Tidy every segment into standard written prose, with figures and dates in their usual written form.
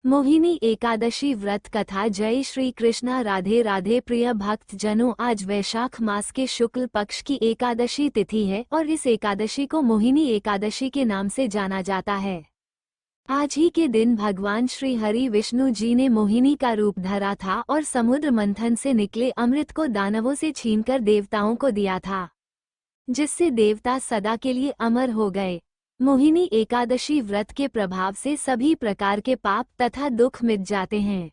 मोहिनी एकादशी व्रत कथा। जय श्री कृष्णा। राधे राधे प्रिय भक्त जनों, आज वैशाख मास के शुक्ल पक्ष की एकादशी तिथि है और इस एकादशी को मोहिनी एकादशी के नाम से जाना जाता है। आज ही के दिन भगवान श्री हरि विष्णु जी ने मोहिनी का रूप धरा था और समुद्र मंथन से निकले अमृत को दानवों से छीनकर देवताओं को दिया था, जिससे देवता सदा के लिए अमर हो गए। मोहिनी एकादशी व्रत के प्रभाव से सभी प्रकार के पाप तथा दुख मिट जाते हैं।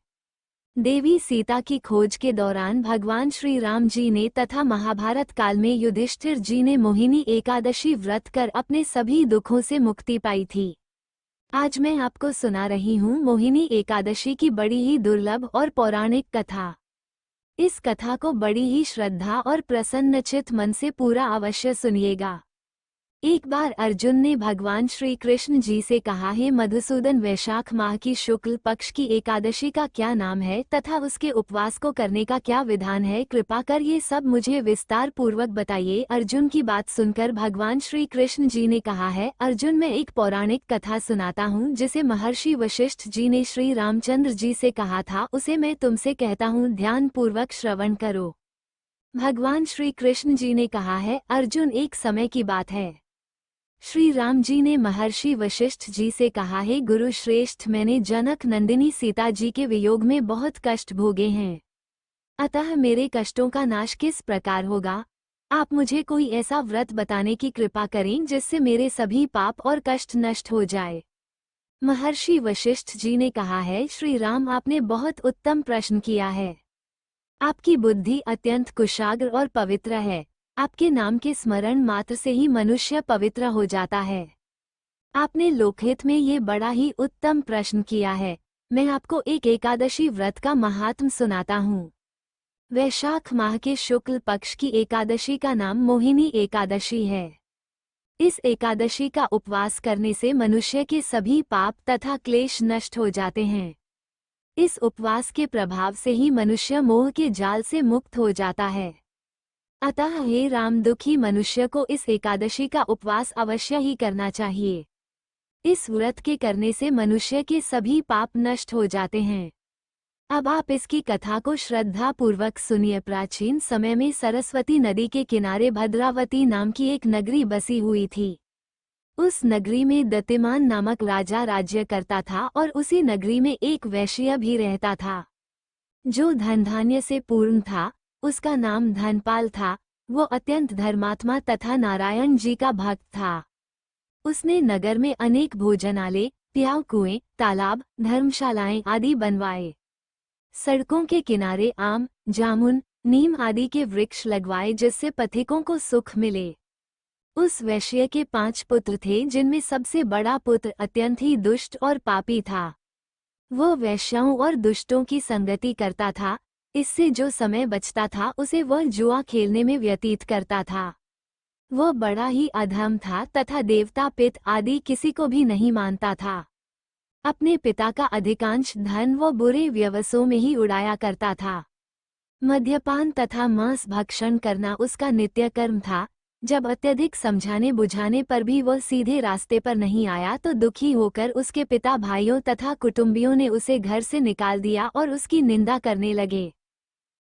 देवी सीता की खोज के दौरान भगवान श्री राम जी ने तथा महाभारत काल में युधिष्ठिर जी ने मोहिनी एकादशी व्रत कर अपने सभी दुखों से मुक्ति पाई थी। आज मैं आपको सुना रही हूँ मोहिनी एकादशी की बड़ी ही दुर्लभ और पौराणिक कथा। इस कथा को बड़ी ही श्रद्धा और प्रसन्नचित मन से पूरा अवश्य सुनिएगा। एक बार अर्जुन ने भगवान श्री कृष्ण जी से कहा, हे मधुसूदन, वैशाख माह की शुक्ल पक्ष की एकादशी का क्या नाम है तथा उसके उपवास को करने का क्या विधान है? कृपा कर ये सब मुझे विस्तार पूर्वक बताइए। अर्जुन की बात सुनकर भगवान श्री कृष्ण जी ने कहा है, अर्जुन, मैं एक पौराणिक कथा सुनाता हूँ जिसे महर्षि वशिष्ठ जी ने श्री रामचंद्र जी से कहा था, उसे मैं तुमसे कहता हूँ, ध्यान पूर्वक श्रवण करो। भगवान श्री कृष्ण जी ने कहा है, अर्जुन, एक समय की बात है। श्री राम जी ने महर्षि वशिष्ठ जी से कहा, हे गुरु श्रेष्ठ, मैंने जनक नंदिनी सीता जी के वियोग में बहुत कष्ट भोगे हैं, अतः मेरे कष्टों का नाश किस प्रकार होगा? आप मुझे कोई ऐसा व्रत बताने की कृपा करें जिससे मेरे सभी पाप और कष्ट नष्ट हो जाए। महर्षि वशिष्ठ जी ने कहा है, श्री राम, आपने बहुत उत्तम प्रश्न किया है। आपकी बुद्धि अत्यंत कुशाग्र और पवित्र है। आपके नाम के स्मरण मात्र से ही मनुष्य पवित्र हो जाता है। आपने लोकहित में ये बड़ा ही उत्तम प्रश्न किया है। मैं आपको एक एकादशी व्रत का महात्म सुनाता हूँ। वैशाख माह के शुक्ल पक्ष की एकादशी का नाम मोहिनी एकादशी है। इस एकादशी का उपवास करने से मनुष्य के सभी पाप तथा क्लेश नष्ट हो जाते हैं। इस उपवास के प्रभाव से ही मनुष्य मोह के जाल से मुक्त हो जाता है। अतः हे राम, दुखी मनुष्य को इस एकादशी का उपवास अवश्य ही करना चाहिए। इस व्रत के करने से मनुष्य के सभी पाप नष्ट हो जाते हैं। अब आप इसकी कथा को श्रद्धा पूर्वक सुनिए। प्राचीन समय में सरस्वती नदी के किनारे भद्रावती नाम की एक नगरी बसी हुई थी। उस नगरी में दतिमान नामक राजा राज्य करता था और उसी नगरी में एक वैश्य भी रहता था, जो धन धान्य से पूर्ण था। उसका नाम धनपाल था। वो अत्यंत धर्मात्मा तथा नारायण जी का भक्त था। उसने नगर में अनेक भोजनालय, प्याऊ कुएं, तालाब, धर्मशालाएं आदि बनवाए। सड़कों के किनारे आम, जामुन, नीम आदि के वृक्ष लगवाए, जिससे पथिकों को सुख मिले। उस वैश्य के 5 पुत्र थे, जिनमें सबसे बड़ा पुत्र अत्यंत ही दुष्ट और पापी था। वो वैश्याओं और दुष्टों की संगति करता था। इससे जो समय बचता था उसे वह जुआ खेलने में व्यतीत करता था। वह बड़ा ही अधम था तथा देवता पित आदि किसी को भी नहीं मानता था। अपने पिता का अधिकांश धन वो बुरे व्यवसों में ही उड़ाया करता था। मद्यपान तथा मांस भक्षण करना उसका नित्य कर्म था। जब अत्यधिक समझाने बुझाने पर भी वह सीधे रास्ते पर नहीं आया तो दुखी होकर उसके पिता, भाइयों तथा कुटुंबियों ने उसे घर से निकाल दिया और उसकी निंदा करने लगे।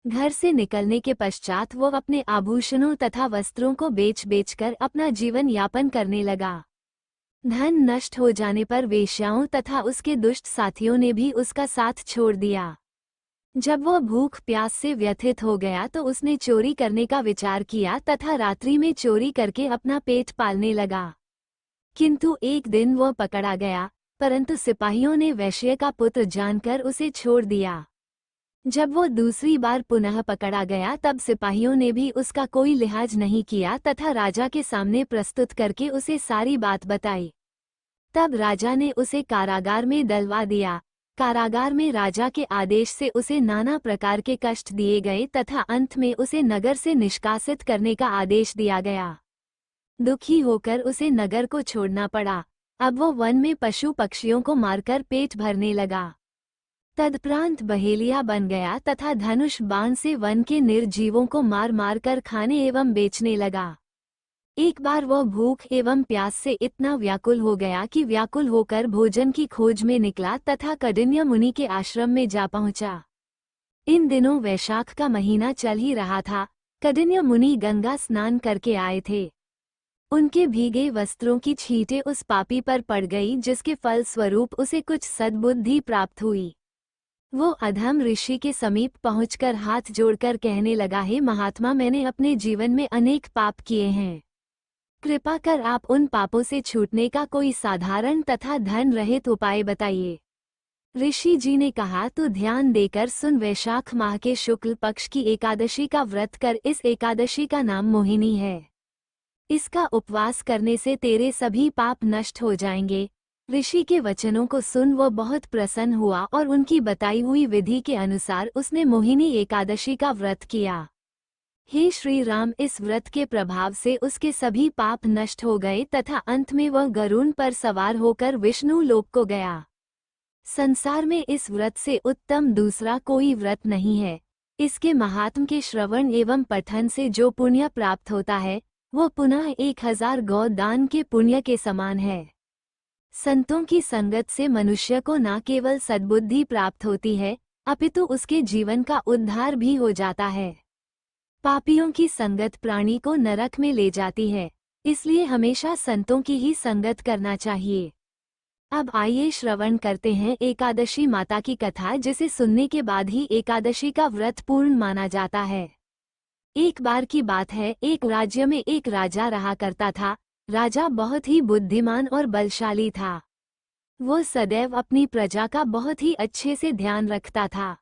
घर से निकलने के पश्चात वो अपने आभूषणों तथा वस्त्रों को बेच बेचकर अपना जीवन यापन करने लगा। धन नष्ट हो जाने पर वेश्याओं तथा उसके दुष्ट साथियों ने भी उसका साथ छोड़ दिया। जब वो भूख प्यास से व्यथित हो गया तो उसने चोरी करने का विचार किया तथा रात्रि में चोरी करके अपना पेट पालने लगा। किंतु एक दिन वो पकड़ा गया, परंतु सिपाहियों ने वैश्य का पुत्र जानकर उसे छोड़ दिया। जब वो दूसरी बार पुनः पकड़ा गया तब सिपाहियों ने भी उसका कोई लिहाज नहीं किया तथा राजा के सामने प्रस्तुत करके उसे सारी बात बताई। तब राजा ने उसे कारागार में डलवा दिया। कारागार में राजा के आदेश से उसे नाना प्रकार के कष्ट दिए गए तथा अंत में उसे नगर से निष्कासित करने का आदेश दिया गया। दुखी होकर उसे नगर को छोड़ना पड़ा। अब वो वन में पशु पक्षियों को मारकर पेट भरने लगा। तदुपरांत बहेलिया बन गया तथा धनुष बाण से वन के निर्जीवों को मार मार कर खाने एवं बेचने लगा। एक बार वह भूख एवं प्यास से इतना व्याकुल हो गया कि व्याकुल होकर भोजन की खोज में निकला तथा कडिन्य मुनि के आश्रम में जा पहुंचा। इन दिनों वैशाख का महीना चल ही रहा था। कडिन्य मुनि गंगा स्नान करके आए थे। उनके भीगे वस्त्रों की छींटें उस पापी पर पड़ गई, जिसके फल स्वरूप उसे कुछ सद्बुद्धि प्राप्त हुई। वो अधम ऋषि के समीप पहुंचकर हाथ जोड़कर कहने लगा, हे महात्मा, मैंने अपने जीवन में अनेक पाप किए हैं। कृपा कर आप उन पापों से छूटने का कोई साधारण तथा धन रहित उपाय बताइए। ऋषि जी ने कहा, तो ध्यान देकर सुन। वैशाख माह के शुक्ल पक्ष की एकादशी का व्रत कर। इस एकादशी का नाम मोहिनी है। इसका उपवास करने से तेरे सभी पाप नष्ट हो जाएंगे। ऋषि के वचनों को सुन वो बहुत प्रसन्न हुआ और उनकी बताई हुई विधि के अनुसार उसने मोहिनी एकादशी का व्रत किया। हे श्री राम, इस व्रत के प्रभाव से उसके सभी पाप नष्ट हो गए तथा अंत में वह गरुड़ पर सवार होकर विष्णु लोक को गया। संसार में इस व्रत से उत्तम दूसरा कोई व्रत नहीं है। इसके महात्म के श्रवण एवं पठन से जो पुण्य प्राप्त होता है वो पुनः 1000 गौ दान के पुण्य के समान है। संतों की संगत से मनुष्य को न केवल सद्बुद्धि प्राप्त होती है अपितु उसके जीवन का उद्धार भी हो जाता है। पापियों की संगत प्राणी को नरक में ले जाती है, इसलिए हमेशा संतों की ही संगत करना चाहिए। अब आइए श्रवण करते हैं एकादशी माता की कथा, जिसे सुनने के बाद ही एकादशी का व्रत पूर्ण माना जाता है। एक बार की बात है, एक राज्य में एक राजा रहा करता था। राजा बहुत ही बुद्धिमान और बलशाली था। वो सदैव अपनी प्रजा का बहुत ही अच्छे से ध्यान रखता था।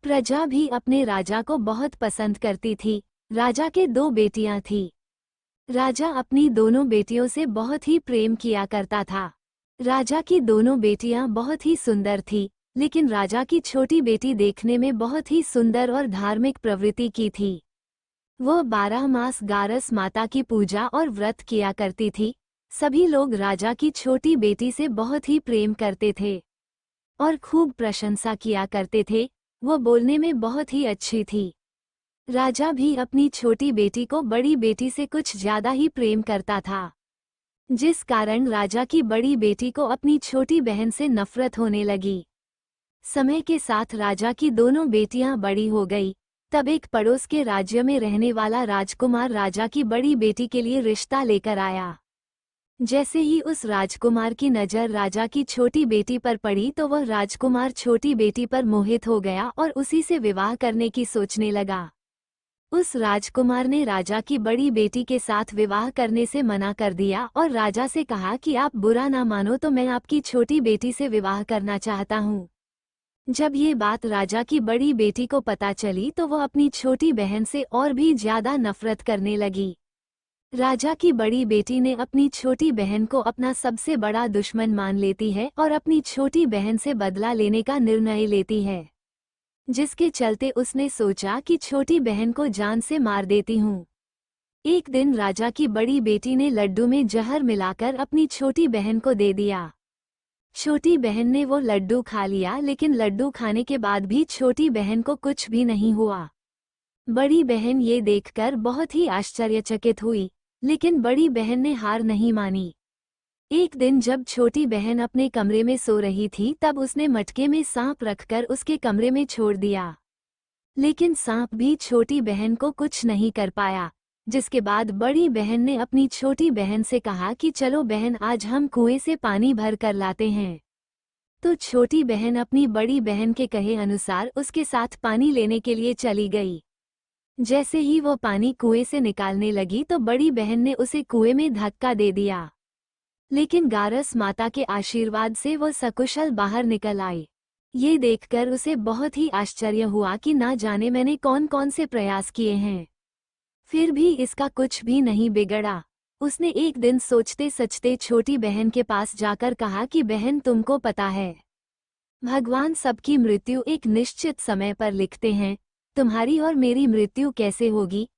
प्रजा भी अपने राजा को बहुत पसंद करती थी। राजा के 2 बेटियां थीं। राजा अपनी दोनों बेटियों से बहुत ही प्रेम किया करता था। राजा की दोनों बेटियां बहुत ही सुंदर थीं, लेकिन राजा की छोटी बेटी देखने में बहुत ही सुंदर और धार्मिक प्रवृत्ति की थी। वो 12 मास गारस माता की पूजा और व्रत किया करती थी। सभी लोग राजा की छोटी बेटी से बहुत ही प्रेम करते थे और खूब प्रशंसा किया करते थे। वो बोलने में बहुत ही अच्छी थी। राजा भी अपनी छोटी बेटी को बड़ी बेटी से कुछ ज्यादा ही प्रेम करता था, जिस कारण राजा की बड़ी बेटी को अपनी छोटी बहन से नफरत होने लगी। समय के साथ राजा की दोनों बेटियां बड़ी हो गई। तब एक पड़ोस के राज्य में रहने वाला राजकुमार राजा की बड़ी बेटी के लिए रिश्ता लेकर आया। जैसे ही उस राजकुमार की नज़र राजा की छोटी बेटी पर पड़ी तो वह राजकुमार छोटी बेटी पर मोहित हो गया और उसी से विवाह करने की सोचने लगा। उस राजकुमार ने राजा की बड़ी बेटी के साथ विवाह करने से मना कर दिया और राजा से कहा कि आप बुरा ना मानो तो मैं आपकी छोटी बेटी से विवाह करना चाहता हूँ। जब ये बात राजा की बड़ी बेटी को पता चली तो वह अपनी छोटी बहन से और भी ज्यादा नफरत करने लगी। राजा की बड़ी बेटी ने अपनी छोटी बहन को अपना सबसे बड़ा दुश्मन मान लेती है और अपनी छोटी बहन से बदला लेने का निर्णय लेती है, जिसके चलते उसने सोचा कि छोटी बहन को जान से मार देती हूँ। एक दिन राजा की बड़ी बेटी ने लड्डू में जहर मिलाकर अपनी छोटी बहन को दे दिया। छोटी बहन ने वो लड्डू खा लिया, लेकिन लड्डू खाने के बाद भी छोटी बहन को कुछ भी नहीं हुआ। बड़ी बहन ये देखकर बहुत ही आश्चर्यचकित हुई, लेकिन बड़ी बहन ने हार नहीं मानी। एक दिन जब छोटी बहन अपने कमरे में सो रही थी तब उसने मटके में सांप रखकर उसके कमरे में छोड़ दिया, लेकिन सांप भी छोटी बहन को कुछ नहीं कर पाया। जिसके बाद बड़ी बहन ने अपनी छोटी बहन से कहा कि चलो बहन, आज हम कुएं से पानी भर कर लाते हैं। तो छोटी बहन अपनी बड़ी बहन के कहे अनुसार उसके साथ पानी लेने के लिए चली गई। जैसे ही वो पानी कुएं से निकालने लगी तो बड़ी बहन ने उसे कुएं में धक्का दे दिया, लेकिन गारस माता के आशीर्वाद से वो सकुशल बाहर निकल आई। ये देखकर उसे बहुत ही आश्चर्य हुआ कि ना जाने मैंने कौन कौन से प्रयास किए हैं, फिर भी इसका कुछ भी नहीं बिगड़ा। उसने एक दिन सोचते सचते छोटी बहन के पास जाकर कहा कि बहन, तुमको पता है भगवान सबकी मृत्यु एक निश्चित समय पर लिखते हैं, तुम्हारी और मेरी मृत्यु कैसे होगी,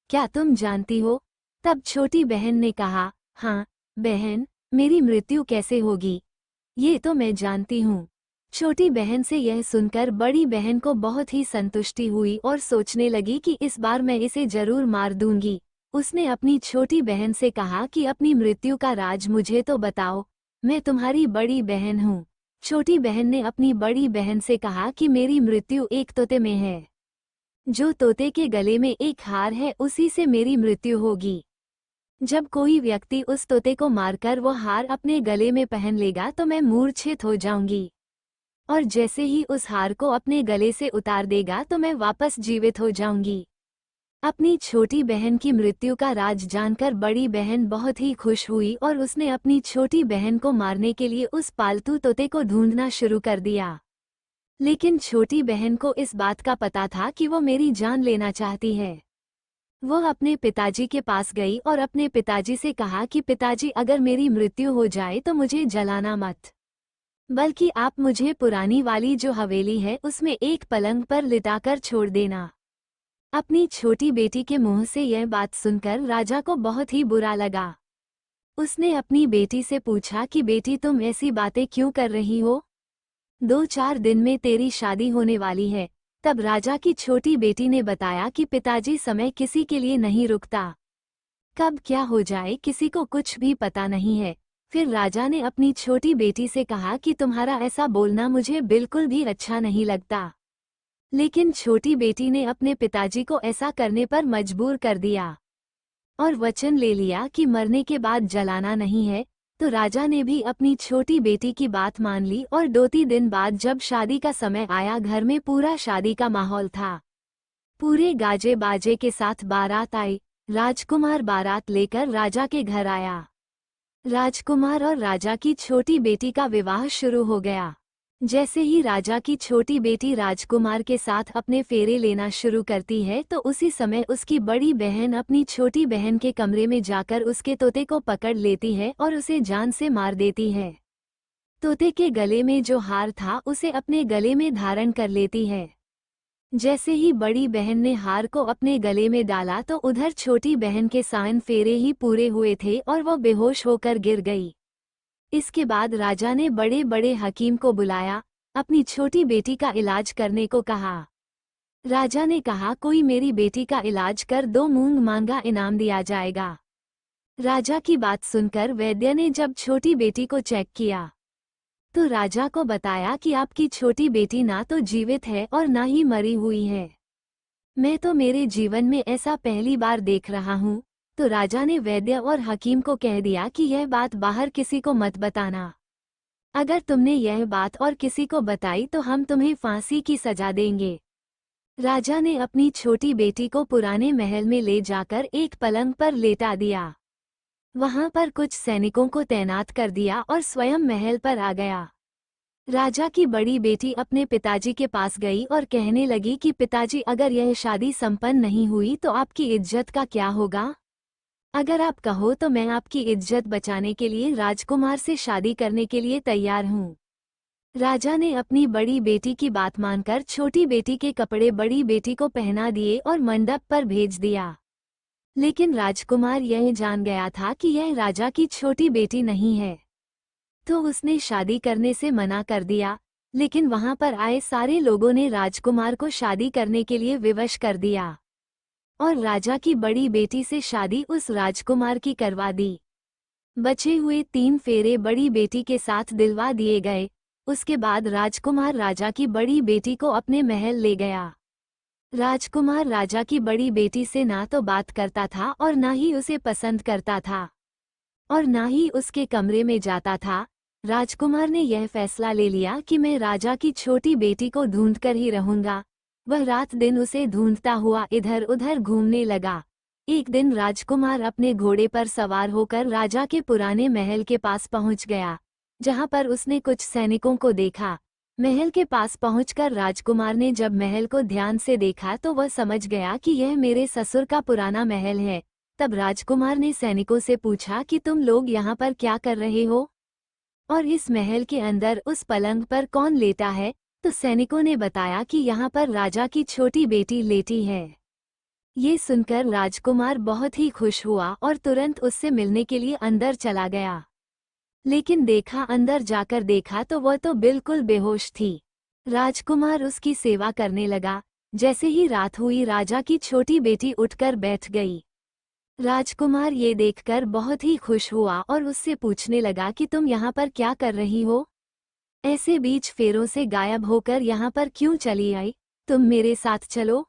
क्या तुम जानती हो? तब छोटी बहन ने कहा, हाँ बहन, मेरी मृत्यु कैसे होगी, ये तो मैं जानती हूँ। छोटी बहन से यह सुनकर बड़ी बहन को बहुत ही संतुष्टि हुई और सोचने लगी कि इस बार मैं इसे जरूर मार दूंगी। उसने अपनी छोटी बहन से कहा कि अपनी मृत्यु का राज मुझे तो बताओ, मैं तुम्हारी बड़ी बहन हूँ। छोटी बहन ने अपनी बड़ी बहन से कहा कि मेरी मृत्यु एक तोते में है। जो तोते के गले में एक हार है उसी से मेरी मृत्यु होगी। जब कोई व्यक्ति उस तोते को मारकर वो हार अपने गले में पहन लेगा तो मैं मूर्छित हो जाऊंगी, और जैसे ही उस हार को अपने गले से उतार देगा तो मैं वापस जीवित हो जाऊंगी। अपनी छोटी बहन की मृत्यु का राज जानकर बड़ी बहन बहुत ही खुश हुई और उसने अपनी छोटी बहन को मारने के लिए उस पालतू तोते को ढूंढना शुरू कर दिया। लेकिन छोटी बहन को इस बात का पता था कि वो मेरी जान लेना चाहती है। वो अपने पिताजी के पास गई और अपने पिताजी से कहा कि पिताजी, अगर मेरी मृत्यु हो जाए तो मुझे जलाना मत, बल्कि आप मुझे पुरानी वाली जो हवेली है उसमें एक पलंग पर लिटाकर छोड़ देना। अपनी छोटी बेटी के मुंह से यह बात सुनकर राजा को बहुत ही बुरा लगा। उसने अपनी बेटी से पूछा कि बेटी, तुम ऐसी बातें क्यों कर रही हो? 2-4 दिन में तेरी शादी होने वाली है। तब राजा की छोटी बेटी ने बताया कि पिताजी, समय किसी के लिए नहीं रुकता, कब क्या हो जाए किसी को कुछ भी पता नहीं है। फिर राजा ने अपनी छोटी बेटी से कहा कि तुम्हारा ऐसा बोलना मुझे बिल्कुल भी अच्छा नहीं लगता। लेकिन छोटी बेटी ने अपने पिताजी को ऐसा करने पर मजबूर कर दिया और वचन ले लिया कि मरने के बाद जलाना नहीं है। तो राजा ने भी अपनी छोटी बेटी की बात मान ली और 2-3 दिन बाद जब शादी का समय आया, घर में पूरा शादी का माहौल था। पूरे गाजे बाजे के साथ बारात आई। राजकुमार बारात लेकर राजा के घर आया। राजकुमार और राजा की छोटी बेटी का विवाह शुरू हो गया। जैसे ही राजा की छोटी बेटी राजकुमार के साथ अपने फेरे लेना शुरू करती है तो उसी समय उसकी बड़ी बहन अपनी छोटी बहन के कमरे में जाकर उसके तोते को पकड़ लेती है और उसे जान से मार देती है। तोते के गले में जो हार था उसे अपने गले में धारण कर लेती है। जैसे ही बड़ी बहन ने हार को अपने गले में डाला तो उधर छोटी बहन के 7 फेरे ही पूरे हुए थे और वो बेहोश होकर गिर गई। इसके बाद राजा ने बड़े बड़े हकीम को बुलाया, अपनी छोटी बेटी का इलाज करने को कहा। राजा ने कहा, कोई मेरी बेटी का इलाज कर 2 मूंग मांगा इनाम दिया जाएगा। राजा की बात सुनकर वैद्य ने जब छोटी बेटी को चेक किया तो राजा को बताया कि आपकी छोटी बेटी ना तो जीवित है और ना ही मरी हुई है। मैं तो मेरे जीवन में ऐसा पहली बार देख रहा हूँ। तो राजा ने वैद्य और हकीम को कह दिया कि यह बात बाहर किसी को मत बताना। अगर तुमने यह बात और किसी को बताई तो हम तुम्हें फांसी की सजा देंगे। राजा ने अपनी छोटी बेटी को पुराने महल में ले जाकर एक पलंग पर लेटा दिया। वहां पर कुछ सैनिकों को तैनात कर दिया और स्वयं महल पर आ गया। राजा की बड़ी बेटी अपने पिताजी के पास गई और कहने लगी कि पिताजी, अगर यह शादी संपन्न नहीं हुई तो आपकी इज्जत का क्या होगा? अगर आप कहो तो मैं आपकी इज्जत बचाने के लिए राजकुमार से शादी करने के लिए तैयार हूँ। राजा ने अपनी बड़ी बेटी की बात मानकर छोटी बेटी के कपड़े बड़ी बेटी को पहना दिए और मंडप पर भेज दिया। लेकिन राजकुमार यह जान गया था कि यह राजा की छोटी बेटी नहीं है, तो उसने शादी करने से मना कर दिया। लेकिन वहां पर आए सारे लोगों ने राजकुमार को शादी करने के लिए विवश कर दिया और राजा की बड़ी बेटी से शादी उस राजकुमार की करवा दी। बचे हुए 3 फेरे बड़ी बेटी के साथ दिलवा दिए गए। उसके बाद राजकुमार राजा की बड़ी बेटी को अपने महल ले गया। राजकुमार राजा की बड़ी बेटी से ना तो बात करता था और ना ही उसे पसंद करता था और ना ही उसके कमरे में जाता था। राजकुमार ने यह फैसला ले लिया कि मैं राजा की छोटी बेटी को ढूंढकर ही रहूंगा। वह रात दिन उसे ढूंढता हुआ इधर उधर घूमने लगा। एक दिन राजकुमार अपने घोड़े पर सवार होकर राजा के पुराने महल के पास पहुंच गया, जहां पर उसने कुछ सैनिकों को देखा। महल के पास पहुंचकर राजकुमार ने जब महल को ध्यान से देखा तो वह समझ गया कि यह मेरे ससुर का पुराना महल है। तब राजकुमार ने सैनिकों से पूछा कि तुम लोग यहाँ पर क्या कर रहे हो और इस महल के अंदर उस पलंग पर कौन लेटा है? तो सैनिकों ने बताया कि यहाँ पर राजा की छोटी बेटी लेटी है। ये सुनकर राजकुमार बहुत ही खुश हुआ और तुरंत उससे मिलने के लिए अंदर चला गया। लेकिन अंदर जाकर देखा तो वह तो बिल्कुल बेहोश थी। राजकुमार उसकी सेवा करने लगा। जैसे ही रात हुई राजा की छोटी बेटी उठकर बैठ गई। राजकुमार ये देखकर बहुत ही खुश हुआ और उससे पूछने लगा कि तुम यहाँ पर क्या कर रही हो? ऐसे बीच फेरों से गायब होकर यहाँ पर क्यों चली आई? तुम मेरे साथ चलो।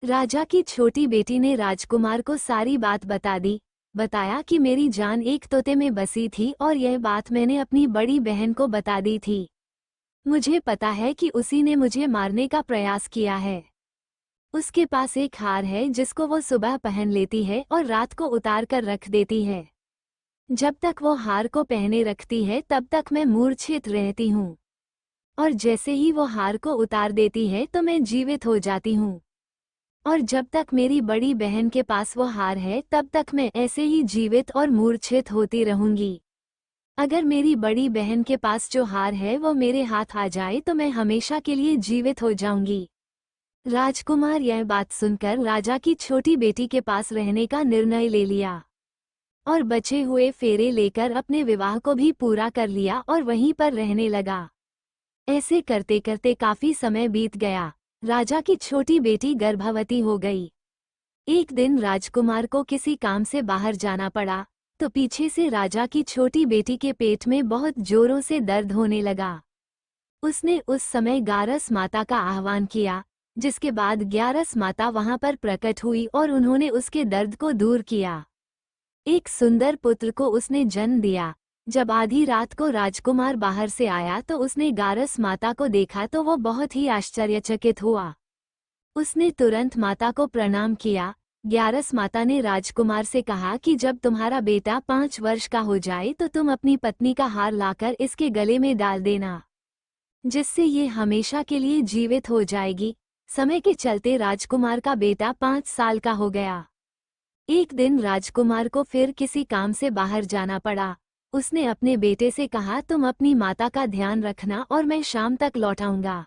राजा की छोटी बेटी ने राजकुमार को सारी बात बता दी। बताया कि मेरी जान एक तोते में बसी थी और यह बात मैंने अपनी बड़ी बहन को बता दी थी। मुझे पता है कि उसी ने मुझे मारने का प्रयास किया है। उसके पास एक हार है जिसको वो सुबह पहन लेती है और रात को उतार कर रख देती है। जब तक वो हार को पहने रखती है तब तक मैं मूर्छित रहती हूँ, और जैसे ही वो हार को उतार देती है तो मैं जीवित हो जाती हूँ। और जब तक मेरी बड़ी बहन के पास वो हार है तब तक मैं ऐसे ही जीवित और मूर्छित होती रहूंगी। अगर मेरी बड़ी बहन के पास जो हार है वो मेरे हाथ आ जाए तो मैं हमेशा के लिए जीवित हो जाऊंगी। राजकुमार यह बात सुनकर राजा की छोटी बेटी के पास रहने का निर्णय ले लिया और बचे हुए फेरे लेकर अपने विवाह को भी पूरा कर लिया और वहीं पर रहने लगा। ऐसे करते करते काफी समय बीत गया। राजा की छोटी बेटी गर्भवती हो गई। एक दिन राजकुमार को किसी काम से बाहर जाना पड़ा तो पीछे से राजा की छोटी बेटी के पेट में बहुत जोरों से दर्द होने लगा। उसने उस समय गारस माता का आह्वान किया, जिसके बाद ग्यारस माता वहां पर प्रकट हुई और उन्होंने उसके दर्द को दूर किया। एक सुंदर पुत्र को उसने जन्म दिया। जब आधी रात को राजकुमार बाहर से आया तो उसने गारस माता को देखा तो वो बहुत ही आश्चर्यचकित हुआ। उसने तुरंत माता को प्रणाम किया। ग्यारस माता ने राजकुमार से कहा कि जब तुम्हारा बेटा 5 वर्ष का हो जाए तो तुम अपनी पत्नी का हार लाकर इसके गले में डाल देना, जिससे ये हमेशा के लिए जीवित हो जाएगी। समय के चलते राजकुमार का बेटा 5 साल का हो गया। एक दिन राजकुमार को फिर किसी काम से बाहर जाना पड़ा। उसने अपने बेटे से कहा, तुम अपनी माता का ध्यान रखना और मैं शाम तक लौट आऊंगा।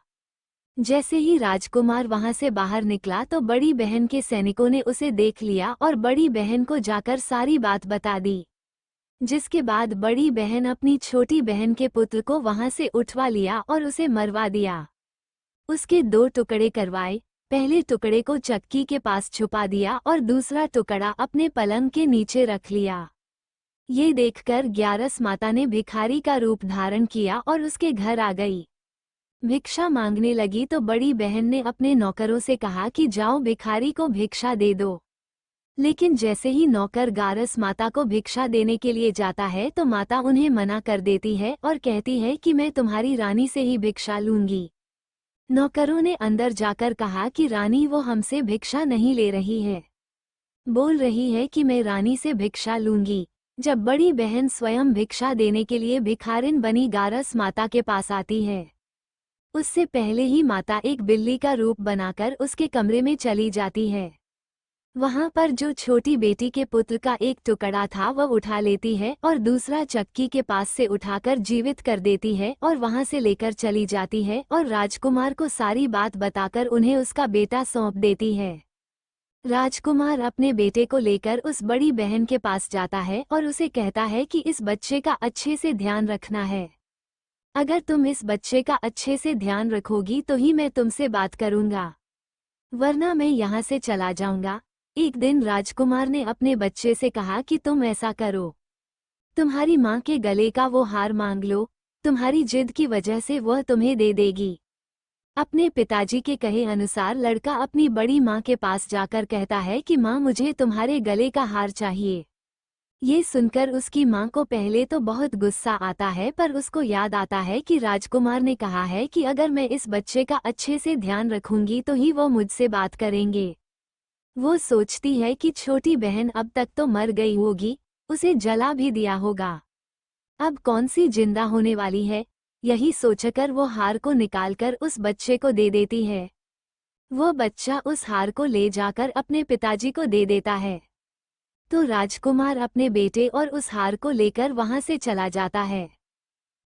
जैसे ही राजकुमार वहां से बाहर निकला तो बड़ी बहन के सैनिकों ने उसे देख लिया और बड़ी बहन को जाकर सारी बात बता दी, जिसके बाद बड़ी बहन अपनी छोटी बहन के पुत्र को वहां से उठवा लिया और उसे मरवा दिया। उसके 2 टुकड़े करवाए। पहले टुकड़े को चक्की के पास छुपा दिया और दूसरा टुकड़ा अपने पलंग के नीचे रख लिया। ये देखकर ग्यारस माता ने भिखारी का रूप धारण किया और उसके घर आ गई। भिक्षा मांगने लगी तो बड़ी बहन ने अपने नौकरों से कहा कि जाओ भिखारी को भिक्षा दे दो। लेकिन जैसे ही नौकर गारस माता को भिक्षा देने के लिए जाता है तो माता उन्हें मना कर देती है और कहती है कि मैं तुम्हारी रानी से ही भिक्षा लूंगी। नौकरों ने अंदर जाकर कहा कि रानी वो हमसे भिक्षा नहीं ले रही है, बोल रही है कि मैं रानी से भिक्षा लूंगी। जब बड़ी बहन स्वयं भिक्षा देने के लिए भिखारिन बनी गारस माता के पास आती है, उससे पहले ही माता एक बिल्ली का रूप बनाकर उसके कमरे में चली जाती है। वहां पर जो छोटी बेटी के पुत्र का एक टुकड़ा था वह उठा लेती है और दूसरा चक्की के पास से उठाकर जीवित कर देती है और वहां से लेकर चली जाती है और राजकुमार को सारी बात बताकर उन्हें उसका बेटा सौंप देती है। राजकुमार अपने बेटे को लेकर उस बड़ी बहन के पास जाता है और उसे कहता है कि इस बच्चे का अच्छे से ध्यान रखना है। अगर तुम इस बच्चे का अच्छे से ध्यान रखोगी तो ही मैं तुमसे बात करूंगा, वरना मैं यहाँ से चला जाऊंगा। एक दिन राजकुमार ने अपने बच्चे से कहा कि तुम ऐसा करो, तुम्हारी माँ के गले का वो हार मांग लो, तुम्हारी जिद की वजह से वह तुम्हें दे देगी। अपने पिताजी के कहे अनुसार लड़का अपनी बड़ी माँ के पास जाकर कहता है कि माँ मुझे तुम्हारे गले का हार चाहिए। ये सुनकर उसकी माँ को पहले तो बहुत गुस्सा आता है, पर उसको याद आता है कि राजकुमार ने कहा है कि अगर मैं इस बच्चे का अच्छे से ध्यान रखूंगी तो ही वो मुझसे बात करेंगे। वो सोचती है कि छोटी बहन अब तक तो मर गई होगी, उसे जला भी दिया होगा, अब कौन सी जिंदा होने वाली है। यही सोचकर वो हार को निकालकर उस बच्चे को दे देती है। वो बच्चा उस हार को ले जाकर अपने पिताजी को दे देता है। तो राजकुमार अपने बेटे और उस हार को लेकर वहां से चला जाता है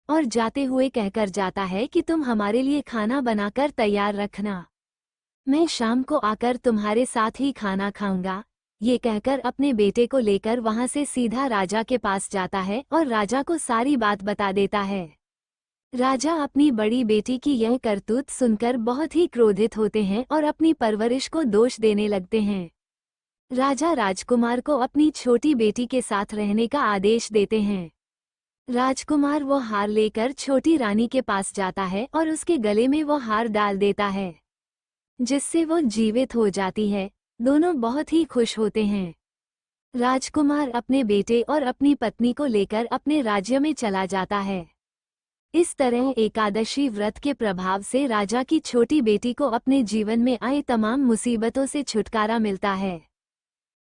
और जाते हुए कहकर जाता है कि तुम हमारे लिए खाना बनाकर तैयार रखना, मैं शाम को आकर तुम्हारे साथ ही खाना खाऊंगा। ये कहकर अपने बेटे को लेकर वहां से सीधा राजा के पास जाता है और राजा को सारी बात बता देता है। राजा अपनी बड़ी बेटी की यह करतूत सुनकर बहुत ही क्रोधित होते हैं और अपनी परवरिश को दोष देने लगते हैं। राजा राजकुमार को अपनी छोटी बेटी के साथ रहने का आदेश देते हैं। राजकुमार वो हार लेकर छोटी रानी के पास जाता है और उसके गले में वो हार डाल देता है, जिससे वो जीवित हो जाती है। दोनों बहुत ही खुश होते हैं। राजकुमार अपने बेटे और अपनी पत्नी को लेकर अपने राज्य में चला जाता है। इस तरह एकादशी व्रत के प्रभाव से राजा की छोटी बेटी को अपने जीवन में आए तमाम मुसीबतों से छुटकारा मिलता है।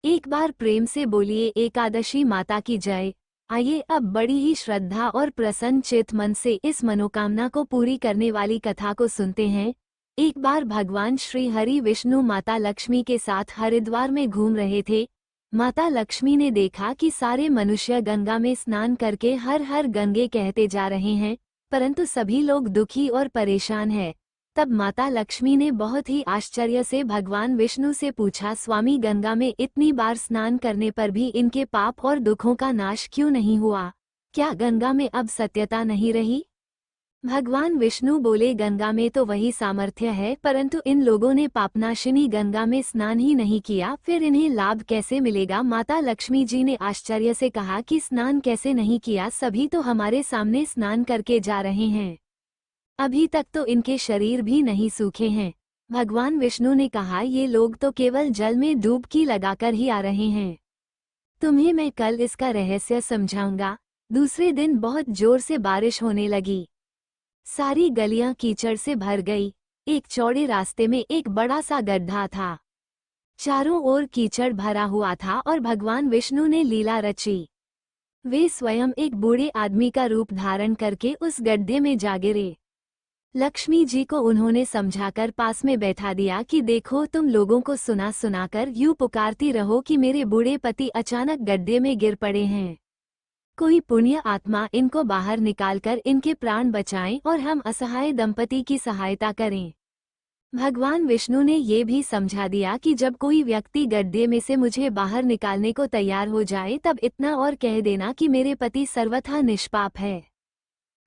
एक बार प्रेम से बोलिए एकादशी माता की जय। आइए अब बड़ी ही श्रद्धा और प्रसन्न चित मन से इस मनोकामना को पूरी करने वाली कथा को सुनते हैं। एक बार भगवान श्री हरि विष्णु माता लक्ष्मी के साथ हरिद्वार में घूम रहे थे। माता लक्ष्मी ने देखा कि सारे मनुष्य गंगा में स्नान करके हर हर गंगे कहते जा रहे हैं, परंतु सभी लोग दुखी और परेशान हैं। तब माता लक्ष्मी ने बहुत ही आश्चर्य से भगवान विष्णु से पूछा, स्वामी गंगा में इतनी बार स्नान करने पर भी इनके पाप और दुखों का नाश क्यों नहीं हुआ? क्या गंगा में अब सत्यता नहीं रही? भगवान विष्णु बोले, गंगा में तो वही सामर्थ्य है, परंतु इन लोगों ने पापनाशिनी गंगा में स्नान ही नहीं किया, फिर इन्हें लाभ कैसे मिलेगा? माता लक्ष्मी जी ने आश्चर्य से कहा कि स्नान कैसे नहीं किया, सभी तो हमारे सामने स्नान करके जा रहे हैं, अभी तक तो इनके शरीर भी नहीं सूखे हैं। भगवान विष्णु ने कहा, ये लोग तो केवल जल में डुबकी लगाकर ही आ रहे हैं, तुम्हें मैं कल इसका रहस्य समझाऊंगा। दूसरे दिन बहुत जोर से बारिश होने लगी। सारी गलियां कीचड़ से भर गई। एक चौड़े रास्ते में एक बड़ा सा गड्ढा था। चारों ओर कीचड़ भरा हुआ था और भगवान विष्णु ने लीला रची। वे स्वयं एक बूढ़े आदमी का रूप धारण करके उस गड्ढे में जा गिरे। लक्ष्मी जी को उन्होंने समझाकर पास में बैठा दिया कि देखो, तुम लोगों को सुना सुनाकर यूं पुकारती रहो कि मेरे बूढ़े पति अचानक गड्ढे में गिर पड़े हैं। कोई पुण्य आत्मा इनको बाहर निकालकर इनके प्राण बचाएं और हम असहाय दंपति की सहायता करें। भगवान विष्णु ने ये भी समझा दिया कि जब कोई व्यक्ति गड्ढे में से मुझे बाहर निकालने को तैयार हो जाए, तब इतना और कह देना कि मेरे पति सर्वथा निष्पाप है।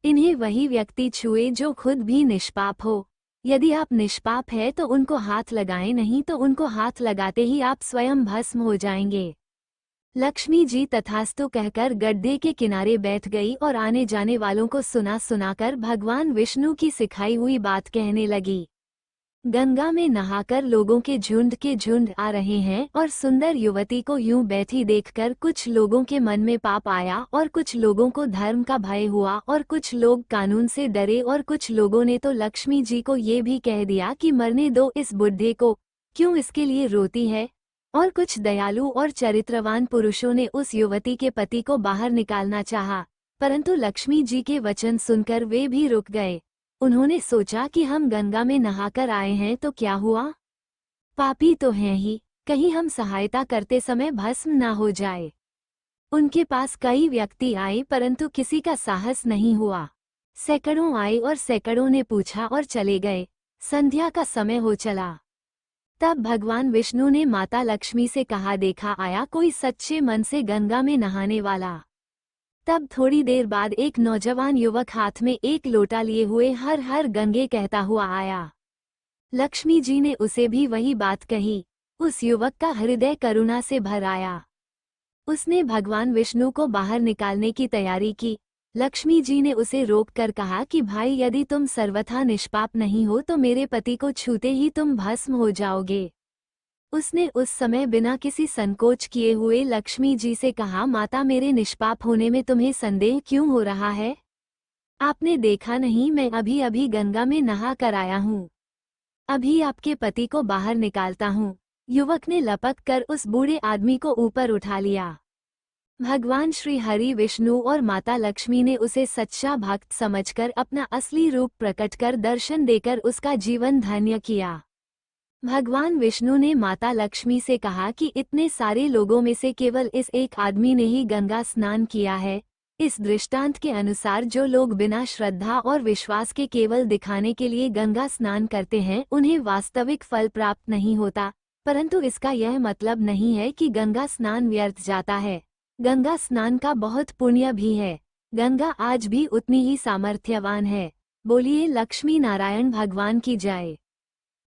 इन्हें वही व्यक्ति छुए जो खुद भी निष्पाप हो। यदि आप निष्पाप है तो उनको हाथ लगाएं, नहीं तो उनको हाथ लगाते ही आप स्वयं भस्म हो जाएंगे। लक्ष्मी जी तथास्तु कहकर गड्ढे के किनारे बैठ गई और आने जाने वालों को सुना सुनाकर भगवान विष्णु की सिखाई हुई बात कहने लगी। गंगा में नहाकर लोगों के झुंड आ रहे हैं और सुंदर युवती को यूं बैठी देखकर कुछ लोगों के मन में पाप आया और कुछ लोगों को धर्म का भय हुआ और कुछ लोग कानून से डरे और कुछ लोगों ने तो लक्ष्मी जी को ये भी कह दिया कि मरने दो इस बुढ़े को, क्यों इसके लिए रोती है? और कुछ दयालु और चरित्रवान पुरुषों ने उस युवती के पति को बाहर निकालना चाहा, परंतु लक्ष्मी जी के वचन सुनकर वे भी रुक गए। उन्होंने सोचा कि हम गंगा में नहाकर आए हैं तो क्या हुआ, पापी तो हैं ही, कहीं हम सहायता करते समय भस्म ना हो जाए। उनके पास कई व्यक्ति आए परंतु किसी का साहस नहीं हुआ। सैकड़ों आए और सैकड़ों ने पूछा और चले गए। संध्या का समय हो चला। तब भगवान विष्णु ने माता लक्ष्मी से कहा, देखा आया कोई सच्चे मन से गंगा में नहाने वाला। तब थोड़ी देर बाद एक नौजवान युवक हाथ में एक लोटा लिए हुए हर हर गंगे कहता हुआ आया। लक्ष्मी जी ने उसे भी वही बात कही। उस युवक का हृदय करुणा से भर आया। उसने भगवान विष्णु को बाहर निकालने की तैयारी की। लक्ष्मी जी ने उसे रोककर कहा कि भाई, यदि तुम सर्वथा निष्पाप नहीं हो तो मेरे पति को छूते ही तुम भस्म हो जाओगे। उसने उस समय बिना किसी संकोच किए हुए लक्ष्मी जी से कहा, माता, मेरे निष्पाप होने में तुम्हें संदेह क्यों हो रहा है? आपने देखा नहीं, मैं अभी अभी गंगा में नहा कर आया हूँ। अभी आपके पति को बाहर निकालता हूँ। युवक ने लपक कर उस बूढ़े आदमी को ऊपर उठा लिया। भगवान श्री हरि विष्णु और माता लक्ष्मी ने उसे सच्चा भक्त समझकर अपना असली रूप प्रकट कर दर्शन देकर उसका जीवन धन्य किया। भगवान विष्णु ने माता लक्ष्मी से कहा कि इतने सारे लोगों में से केवल इस एक आदमी ने ही गंगा स्नान किया है। इस दृष्टांत के अनुसार जो लोग बिना श्रद्धा और विश्वास के केवल दिखाने के लिए गंगा स्नान करते हैं, उन्हें वास्तविक फल प्राप्त नहीं होता। परंतु इसका यह मतलब नहीं है कि गंगा स्नान व्यर्थ जाता है। गंगा स्नान का बहुत पुण्य भी है। गंगा आज भी उतनी ही सामर्थ्यवान है। बोलिए लक्ष्मी नारायण भगवान की जय।